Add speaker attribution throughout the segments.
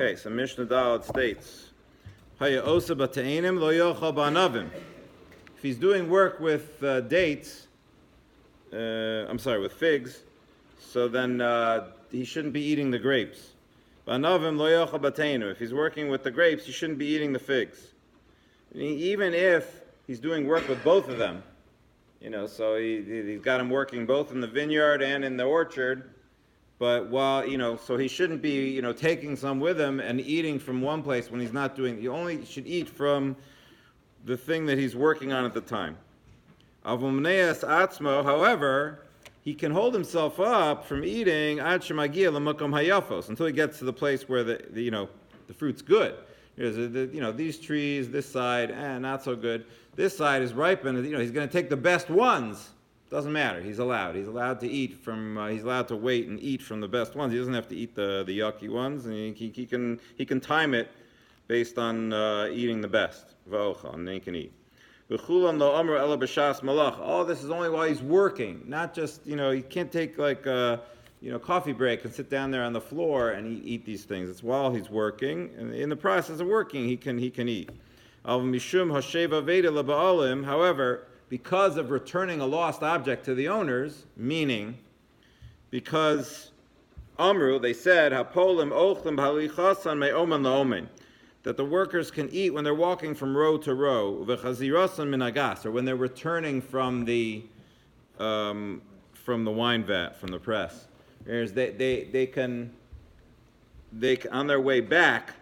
Speaker 1: Okay, so Mishnah Dalet states, Haya osa b'teinim lo yochal ba'anavim. If he's doing work with dates, with figs, so then he shouldn't be eating the grapes. Ba'anavim lo yochal b'teinim. If he's working with the grapes, he shouldn't be eating the figs. Even if he's doing work with both of them, so he's got him working both in the vineyard and in the orchard. But so he shouldn't be, taking some with him and eating from one place when he's not doing. He only should eat from the thing that he's working on at the time. Avumneas atzmo, however, he can hold himself up from eating ad shemagia l'makom hayafos until he gets to the place where the fruit's good. These trees, this side, not so good. This side is ripened. He's going to take the best ones. Doesn't matter. He's allowed. He's allowed to eat from. He's allowed to wait and eat from the best ones. He doesn't have to eat the yucky ones, and he can time it based on eating the best. And then he can eat. All this is only while he's working, not just he can't take like coffee break and sit down there on the floor and eat these things. It's while he's working, and in the process of working, he can eat. However, because of returning a lost object to the owners, meaning because Amru, they said, Hapolim ochlim halichasan me'oman la'omen, that the workers can eat when they're walking from row to row, v'chazirasan minagas, or when they're returning from the wine vat, from the press. Whereas they can on their way back,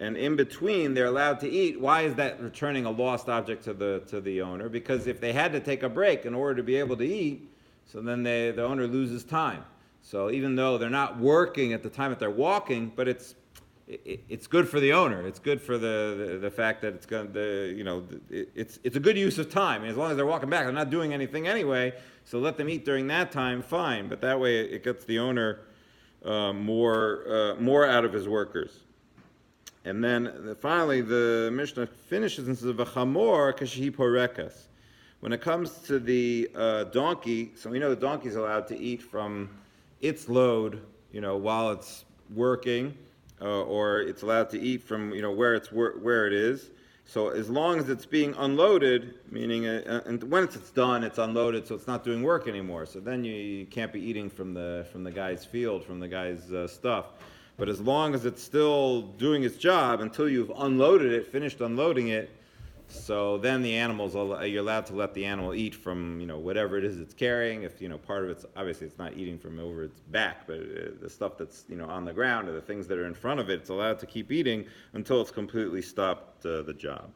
Speaker 1: and in between, they're allowed to eat. Why is that returning a lost object to the owner? Because if they had to take a break in order to be able to eat, so then the owner loses time. So even though they're not working at the time that they're walking, but it's good for the owner. It's good for the fact that it's going it's a good use of time. And as long as they're walking back, they're not doing anything anyway. So let them eat during that time, fine. But that way, it gets the owner more out of his workers. And then finally, the Mishnah finishes and says, "V'chamor kashihi porekas." When it comes to the donkey, so we know the donkey is allowed to eat from its load, while it's working, or it's allowed to eat from where it is. So as long as it's being unloaded, meaning and when it's done, it's unloaded, so it's not doing work anymore. So then you can't be eating from the guy's field, from the guy's stuff. But as long as it's still doing its job until you've unloaded it, finished unloading it, so then you're allowed to let the animal eat from whatever it is it's carrying. If part of it's obviously it's not eating from over its back, but the stuff that's on the ground or the things that are in front of it, it's allowed to keep eating until it's completely stopped the job.